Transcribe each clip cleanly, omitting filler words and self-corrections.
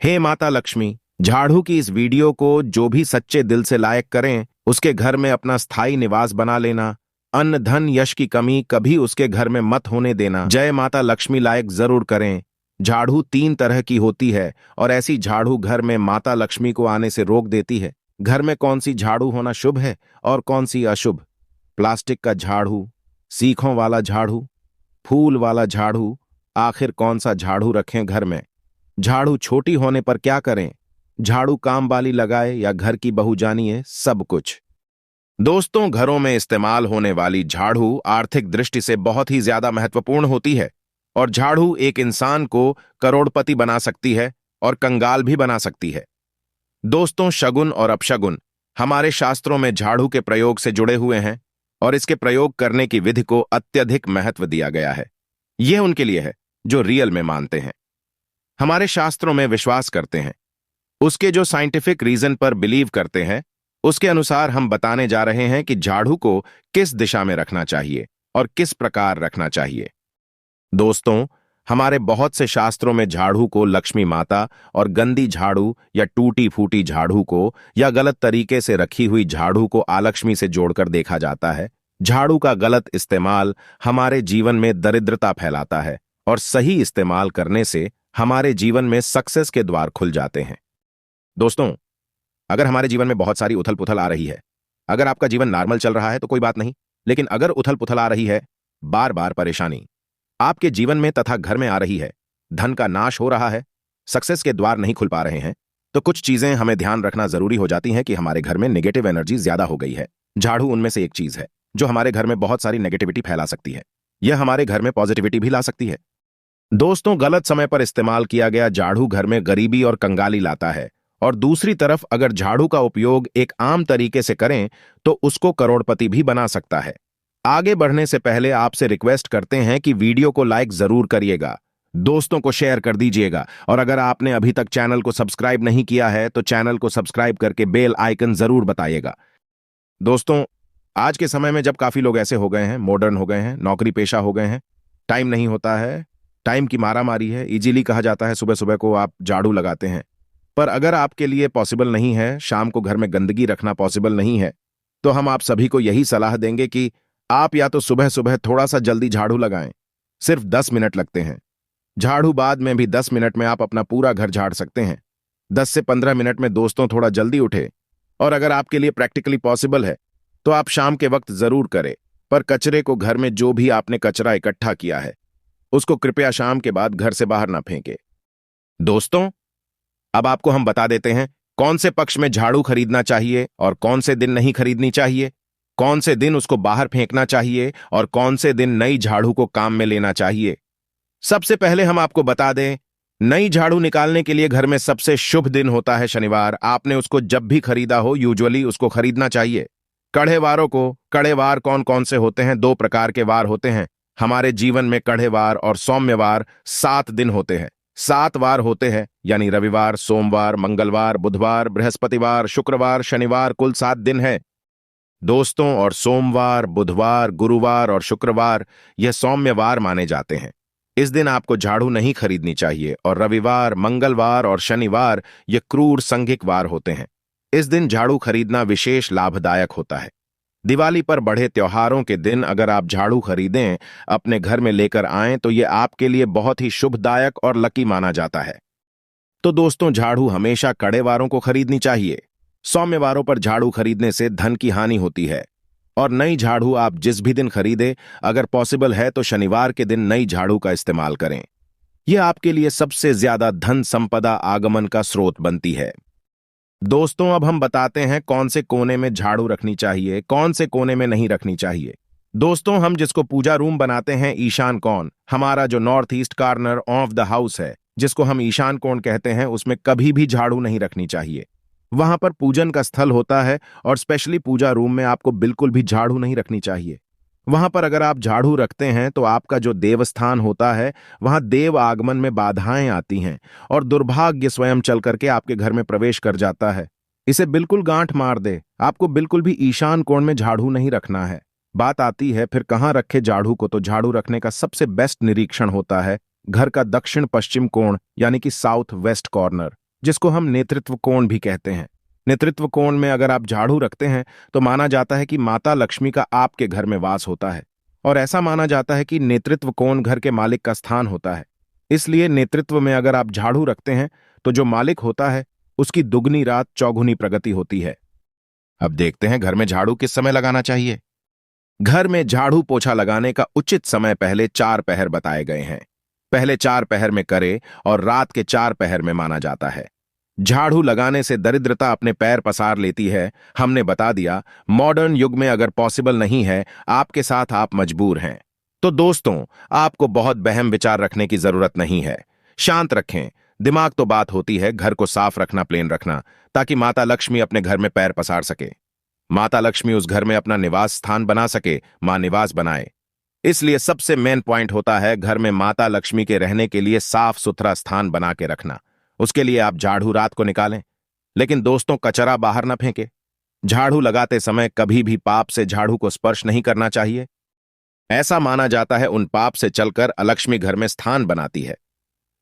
हे माता लक्ष्मी, झाड़ू की इस वीडियो को जो भी सच्चे दिल से लायक करें, उसके घर में अपना स्थायी निवास बना लेना। अन्न धन यश की कमी कभी उसके घर में मत होने देना। जय माता लक्ष्मी लायक जरूर करें। झाड़ू 3 तरह की होती है और ऐसी झाड़ू घर में माता लक्ष्मी को आने से रोक देती है। घर में कौन सी झाड़ू होना शुभ है और कौन सी अशुभ? प्लास्टिक का झाड़ू, सीखों वाला झाड़ू, फूल वाला झाड़ू, आखिर कौन सा झाड़ू रखें घर में? झाड़ू छोटी होने पर क्या करें? झाड़ू काम वाली लगाए या घर की बहू जानिए सब कुछ। दोस्तों, घरों में इस्तेमाल होने वाली झाड़ू आर्थिक दृष्टि से बहुत ही ज्यादा महत्वपूर्ण होती है और झाड़ू एक इंसान को करोड़पति बना सकती है और कंगाल भी बना सकती है। दोस्तों, शगुन और अपशगुन हमारे शास्त्रों में झाड़ू के प्रयोग से जुड़े हुए हैं और इसके प्रयोग करने की विधि को अत्यधिक महत्व दिया गया है। यह उनके लिए है जो रियल में मानते हैं, हमारे शास्त्रों में विश्वास करते हैं, उसके जो साइंटिफिक रीजन पर बिलीव करते हैं, उसके अनुसार हम बताने जा रहे हैं कि झाड़ू को किस दिशा में रखना चाहिए और किस प्रकार रखना चाहिए। दोस्तों, हमारे बहुत से शास्त्रों में झाड़ू को लक्ष्मी माता और गंदी झाड़ू या टूटी फूटी झाड़ू को या गलत तरीके से रखी हुई झाड़ू को आलक्ष्मी से जोड़कर देखा जाता है। झाड़ू का गलत इस्तेमाल हमारे जीवन में दरिद्रता फैलाता है और सही इस्तेमाल करने से हमारे जीवन में सक्सेस के द्वार खुल जाते हैं। दोस्तों, अगर हमारे जीवन में बहुत सारी उथल पुथल आ रही है, अगर आपका जीवन नॉर्मल चल रहा है तो कोई बात नहीं, लेकिन अगर उथल पुथल आ रही है, बार बार परेशानी आपके जीवन में तथा घर में आ रही है, धन का नाश हो रहा है, सक्सेस के द्वार नहीं खुल पा रहे हैं, तो कुछ चीजें हमें ध्यान रखना जरूरी हो जाती हैं कि हमारे घर में नेगेटिव एनर्जी ज्यादा हो गई है। झाड़ू उनमें से एक चीज है जो हमारे घर में बहुत सारी नेगेटिविटी फैला सकती है। यह हमारे घर में पॉजिटिविटी भी ला सकती है। दोस्तों, गलत समय पर इस्तेमाल किया गया झाड़ू घर में गरीबी और कंगाली लाता है और दूसरी तरफ अगर झाड़ू का उपयोग एक आम तरीके से करें तो उसको करोड़पति भी बना सकता है। आगे बढ़ने से पहले आपसे रिक्वेस्ट करते हैं कि वीडियो को लाइक जरूर करिएगा, दोस्तों को शेयर कर दीजिएगा और अगर आपने अभी तक चैनल को सब्सक्राइब नहीं किया है तो चैनल को सब्सक्राइब करके बेल आइकन जरूर बताइएगा। दोस्तों, आज के समय में जब काफी लोग ऐसे हो गए हैं, मॉडर्न हो गए हैं, नौकरी पेशा हो गए हैं, टाइम नहीं होता है, टाइम की मारामारी है, इजीली कहा जाता है सुबह सुबह को आप झाड़ू लगाते हैं, पर अगर आपके लिए पॉसिबल नहीं है, शाम को घर में गंदगी रखना पॉसिबल नहीं है, तो हम आप सभी को यही सलाह देंगे कि आप या तो सुबह सुबह थोड़ा सा जल्दी झाड़ू लगाएं। सिर्फ 10 मिनट लगते हैं। झाड़ू बाद में भी 10 मिनट में आप अपना पूरा घर झाड़ सकते हैं। 10 से 15 मिनट में दोस्तों थोड़ा जल्दी उठे और अगर आपके लिए प्रैक्टिकली पॉसिबल है तो आप शाम के वक्त जरूर करें, पर कचरे को घर में जो भी आपने कचरा इकट्ठा किया है उसको कृपया शाम के बाद घर से बाहर ना फेंके। दोस्तों, अब आपको हम बता देते हैं कौन से पक्ष में झाड़ू खरीदना चाहिए और कौन से दिन नहीं खरीदनी चाहिए, कौन से दिन उसको बाहर फेंकना चाहिए और कौन से दिन नई झाड़ू को काम में लेना चाहिए। सबसे पहले हम आपको बता दें, नई झाड़ू निकालने के लिए घर में सबसे शुभ दिन होता है शनिवार। आपने उसको जब भी खरीदा हो यूजुअली उसको खरीदना चाहिए। कड़े वारों को, कड़े वार कौन कौन से होते हैं? 2 प्रकार के वार होते हैं हमारे जीवन में, कड़े वार और सौम्य वार। 7 दिन होते हैं, 7 वार होते हैं, यानी रविवार, सोमवार, मंगलवार, बुधवार, बृहस्पतिवार, शुक्रवार, शनिवार, कुल 7 दिन है। दोस्तों, और सोमवार, बुधवार, गुरुवार और शुक्रवार यह सौम्यवार माने जाते हैं। इस दिन आपको झाड़ू नहीं खरीदनी चाहिए और रविवार, मंगलवार और शनिवार ये क्रूर संघिक वार होते हैं। इस दिन झाड़ू खरीदना विशेष लाभदायक होता है। दिवाली पर बड़े त्योहारों के दिन अगर आप झाड़ू खरीदें, अपने घर में लेकर आएं तो ये आपके लिए बहुत ही शुभदायक और लकी माना जाता है। तो दोस्तों, झाड़ू हमेशा कड़े वारों को खरीदनी चाहिए। सौम्य वारों पर झाड़ू खरीदने से धन की हानि होती है और नई झाड़ू आप जिस भी दिन खरीदे, अगर पॉसिबल है तो शनिवार के दिन नई झाड़ू का इस्तेमाल करें। यह आपके लिए सबसे ज्यादा धन संपदा आगमन का स्रोत बनती है। दोस्तों, अब हम बताते हैं कौन से कोने में झाड़ू रखनी चाहिए, कौन से कोने में नहीं रखनी चाहिए। दोस्तों, हम जिसको पूजा रूम बनाते हैं, ईशान कोण, हमारा जो north east corner of the house है, जिसको हम ईशान कोण कहते हैं, उसमें कभी भी झाड़ू नहीं रखनी चाहिए। वहां पर पूजन का स्थल होता है और स्पेशली पूजा रूम में आपको बिल्कुल भी झाड़ू नहीं रखनी चाहिए। वहां पर अगर आप झाड़ू रखते हैं तो आपका जो देवस्थान होता है, वहां देव आगमन में बाधाएं आती हैं और दुर्भाग्य स्वयं चल करके आपके घर में प्रवेश कर जाता है। इसे बिल्कुल गांठ मार दे। आपको बिल्कुल भी ईशान कोण में झाड़ू नहीं रखना है। बात आती है फिर कहां रखे झाड़ू को, तो झाड़ू रखने का सबसे बेस्ट निरीक्षण होता है घर का दक्षिण पश्चिम कोण, यानी कि साउथ वेस्ट कॉर्नर। जिसको हम नेतृत्व कोण भी कहते हैं। नेतृत्व कोण में अगर आप झाड़ू रखते हैं तो माना जाता है कि माता लक्ष्मी का आपके घर में वास होता है, और ऐसा माना जाता है कि नेतृत्व कोण घर के मालिक का स्थान होता है। इसलिए नेतृत्व में अगर आप झाड़ू रखते हैं तो जो मालिक होता है उसकी दुगनी रात चौगुनी प्रगति होती है। अब देखते हैं घर में झाड़ू किस समय लगाना चाहिए। घर में झाड़ू पोछा लगाने का उचित समय पहले 4 पहर बताए गए हैं। पहले 4 पहर में करे और रात के 4 पहर में माना जाता है। झाड़ू लगाने से दरिद्रता अपने पैर पसार लेती है, हमने बता दिया। मॉडर्न युग में अगर पॉसिबल नहीं है, आपके साथ आप मजबूर हैं। तो दोस्तों, आपको बहुत बहम विचार रखने की जरूरत नहीं है। शांत रखें दिमाग। तो बात होती है घर को साफ रखना, प्लेन रखना, ताकि माता लक्ष्मी अपने घर में पैर पसार सके। माता लक्ष्मी उस घर में अपना निवास स्थान बना सके, मां निवास बनाए। इसलिए सबसे मेन पॉइंट होता है घर में माता लक्ष्मी के रहने के लिए साफ सुथरा स्थान बना के रखना। उसके लिए आप झाड़ू रात को निकालें, लेकिन दोस्तों कचरा बाहर न फेंके। झाड़ू लगाते समय कभी भी पाप से झाड़ू को स्पर्श नहीं करना चाहिए। ऐसा माना जाता है उन पाप से चलकर अलक्ष्मी घर में स्थान बनाती है।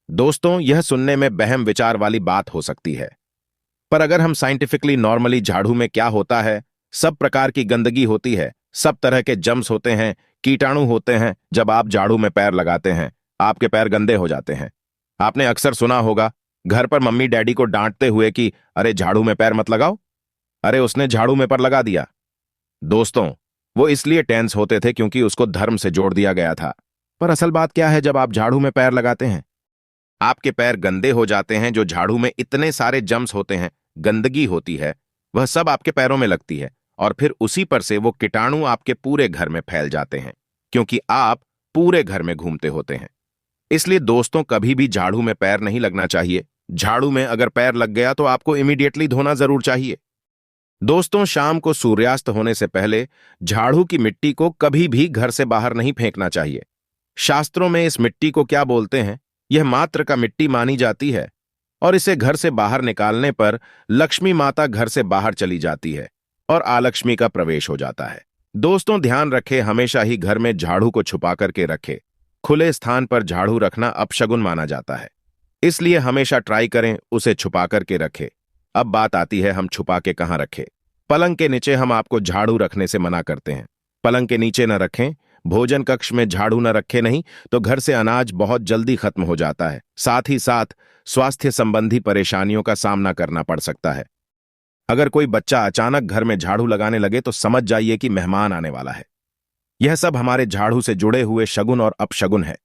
दोस्तों, यह सुनने में बहम विचार वाली बात हो सकती है, पर अगर हम साइंटिफिकली नॉर्मली झाड़ू में क्या होता है, सब प्रकार की गंदगी होती है, सब तरह के जम्स होते हैं, कीटाणु होते हैं। जब आप झाड़ू में पैर लगाते हैं आपके पैर गंदे हो जाते हैं। आपने अक्सर सुना होगा घर पर मम्मी डैडी को डांटते हुए कि अरे झाड़ू में पैर मत लगाओ, अरे उसने झाड़ू में पर लगा दिया। दोस्तों, वो इसलिए टेंस होते थे क्योंकि उसको धर्म से जोड़ दिया गया था। पर असल बात क्या है, जब आप झाड़ू में पैर लगाते हैं आपके पैर गंदे हो जाते हैं। जो झाड़ू में इतने सारे जम्स होते हैं, गंदगी होती है, वह सब आपके पैरों में लगती है, और फिर उसी पर से वो कीटाणु आपके पूरे घर में फैल जाते हैं, क्योंकि आप पूरे घर में घूमते होते हैं। इसलिए दोस्तों, कभी भी झाड़ू में पैर नहीं लगना चाहिए। झाड़ू में अगर पैर लग गया तो आपको इमीडिएटली धोना जरूर चाहिए। दोस्तों, शाम को सूर्यास्त होने से पहले झाड़ू की मिट्टी को कभी भी घर से बाहर नहीं फेंकना चाहिए। शास्त्रों में इस मिट्टी को क्या बोलते हैं, यह मात्र का मिट्टी मानी जाती है, और इसे घर से बाहर निकालने पर लक्ष्मी माता घर से बाहर चली जाती है और आलक्ष्मी का प्रवेश हो जाता है। दोस्तों, ध्यान रखें हमेशा ही घर में झाड़ू को छुपा करके रखें। खुले स्थान पर झाड़ू रखना अपशगुन माना जाता है, इसलिए हमेशा ट्राई करें उसे छुपा करके रखें। अब बात आती है हम छुपा के कहां रखें। पलंग के नीचे हम आपको झाड़ू रखने से मना करते हैं। पलंग के नीचे न रखें। भोजन कक्ष में झाड़ू न रखें, नहीं तो घर से अनाज बहुत जल्दी खत्म हो जाता है। साथ ही साथ स्वास्थ्य संबंधी परेशानियों का सामना करना पड़ सकता है। अगर कोई बच्चा अचानक घर में झाड़ू लगाने लगे तो समझ जाइए कि मेहमान आने वाला है। यह सब हमारे झाड़ू से जुड़े हुए शगुन और अपशगुन है।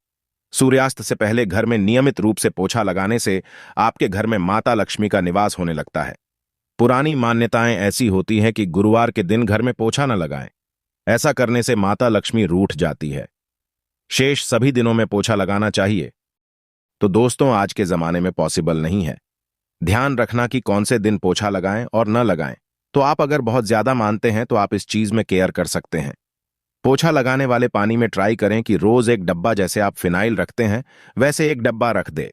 सूर्यास्त से पहले घर में नियमित रूप से पोछा लगाने से आपके घर में माता लक्ष्मी का निवास होने लगता है। पुरानी मान्यताएं ऐसी होती हैं कि गुरुवार के दिन घर में पोछा न लगाएं। ऐसा करने से माता लक्ष्मी रूठ जाती है। शेष सभी दिनों में पोछा लगाना चाहिए। तो दोस्तों, आज के जमाने में पॉसिबल नहीं है। ध्यान रखना कि कौन से दिन पोछा लगाएं और न लगाएं। तो आप अगर बहुत ज्यादा मानते हैं तो आप इस चीज में केयर कर सकते हैं। पोछा लगाने वाले पानी में ट्राई करें कि रोज एक डब्बा, जैसे आप फिनाइल रखते हैं वैसे एक डब्बा रख दे।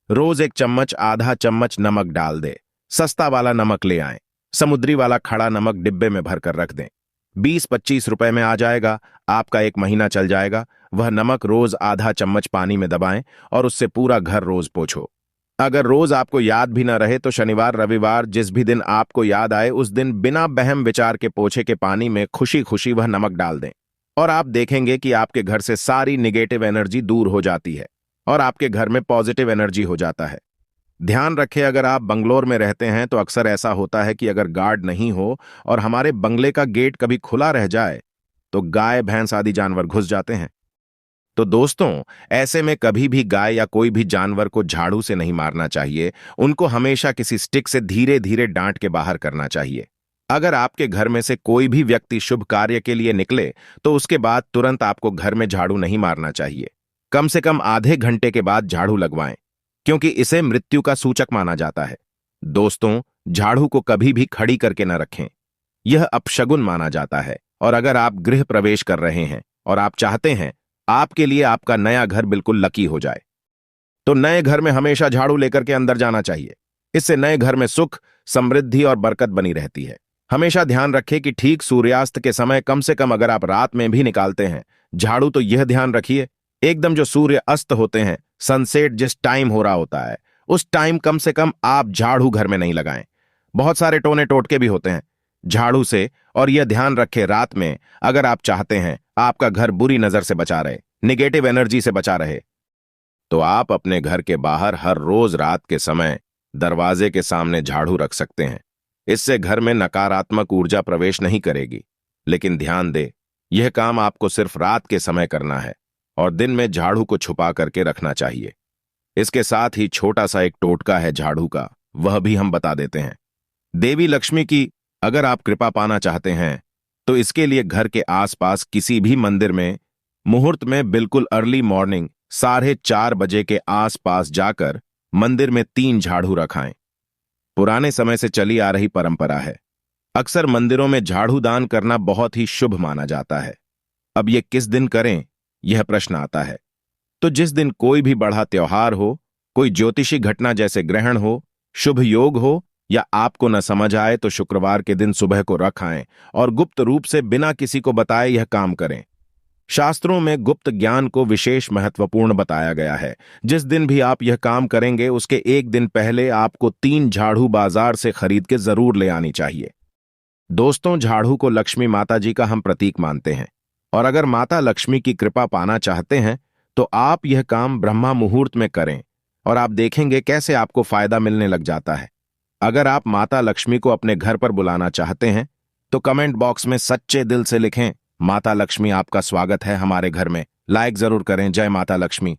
रोज 1 चम्मच आधा चम्मच नमक डाल दे। सस्ता वाला नमक ले आएं। समुद्री वाला खड़ा नमक डिब्बे में भरकर रख दें। 20-25 रुपए में आ जाएगा, आपका 1 महीना चल जाएगा। वह नमक रोज आधा चम्मच पानी में दबाएं और उससे पूरा घर रोज पोछो। अगर रोज आपको याद भी न रहे तो शनिवार रविवार जिस भी दिन आपको याद आए उस दिन बिना बहम विचार के पोछे के पानी में खुशी खुशी वह नमक डाल दें, और आप देखेंगे कि आपके घर से सारी निगेटिव एनर्जी दूर हो जाती है और आपके घर में पॉजिटिव एनर्जी हो जाता है। ध्यान रखें, अगर आप बंगलोर में रहते हैं तो अक्सर ऐसा होता है कि अगर गार्ड नहीं हो और हमारे बंगले का गेट कभी खुला रह जाए तो गाय भैंस आदि जानवर घुस जाते हैं। तो दोस्तों, ऐसे में कभी भी गाय या कोई भी जानवर को झाड़ू से नहीं मारना चाहिए। उनको हमेशा किसी स्टिक से धीरे धीरे डांट के बाहर करना चाहिए। अगर आपके घर में से कोई भी व्यक्ति शुभ कार्य के लिए निकले तो उसके बाद तुरंत आपको घर में झाड़ू नहीं मारना चाहिए। कम से कम आधे घंटे के बाद झाड़ू लगवाएं, क्योंकि इसे मृत्यु का सूचक माना जाता है। दोस्तों, झाड़ू को कभी भी खड़ी करके न रखें, यह अपशगुन माना जाता है। और अगर आप गृह प्रवेश कर रहे हैं और आप चाहते हैं आपके लिए आपका नया घर बिल्कुल लकी हो जाए, तो नए घर में हमेशा झाड़ू लेकर के अंदर जाना चाहिए। इससे नए घर में सुख, समृद्धि और बरकत बनी रहती है। हमेशा ध्यान रखें कि ठीक सूर्यास्त के समय, कम से कम अगर आप रात में भी निकालते हैं झाड़ू, तो यह ध्यान रखिए एकदम जो सूर्य अस्त होते हैं, सनसेट जिस टाइम हो रहा होता है उस टाइम कम से कम आप झाड़ू घर में नहीं लगाएं। बहुत सारे टोने टोटके भी होते हैं झाड़ू से, और यह ध्यान रखें रात में अगर आप चाहते हैं आपका घर बुरी नजर से बचा रहे, निगेटिव एनर्जी से बचा रहे, तो आप अपने घर के बाहर हर रोज रात के समय दरवाजे के सामने झाड़ू रख सकते हैं। इससे घर में नकारात्मक ऊर्जा प्रवेश नहीं करेगी। लेकिन ध्यान दे, यह काम आपको सिर्फ रात के समय करना है और दिन में झाड़ू को छुपा करके रखना चाहिए। इसके साथ ही छोटा सा एक टोटका है झाड़ू का, वह भी हम बता देते हैं। देवी लक्ष्मी की अगर आप कृपा पाना चाहते हैं तो इसके लिए घर के आसपास किसी भी मंदिर में मुहूर्त में बिल्कुल अर्ली मॉर्निंग 4:30 बजे के आसपास जाकर मंदिर में 3 झाड़ू रखाएं। पुराने समय से चली आ रही परंपरा है। अक्सर मंदिरों में झाड़ू दान करना बहुत ही शुभ माना जाता है। अब यह किस दिन करें, यह प्रश्न आता है। तो जिस दिन कोई भी बड़ा त्योहार हो, कोई ज्योतिषी घटना जैसे ग्रहण हो, शुभ योग हो, या आपको न समझ आए तो शुक्रवार के दिन सुबह को रखाएं और गुप्त रूप से बिना किसी को बताए यह काम करें। शास्त्रों में गुप्त ज्ञान को विशेष महत्वपूर्ण बताया गया है। जिस दिन भी आप यह काम करेंगे उसके एक दिन पहले आपको 3 झाड़ू बाजार से खरीद के जरूर ले आनी चाहिए। दोस्तों, झाड़ू को लक्ष्मी माता जी का हम प्रतीक मानते हैं, और अगर माता लक्ष्मी की कृपा पाना चाहते हैं तो आप यह काम ब्रह्मा मुहूर्त में करें और आप देखेंगे कैसे आपको फायदा मिलने लग जाता है। अगर आप माता लक्ष्मी को अपने घर पर बुलाना चाहते हैं तो कमेंट बॉक्स में सच्चे दिल से लिखें, माता लक्ष्मी आपका स्वागत है हमारे घर में। लाइक जरूर करें। जय माता लक्ष्मी।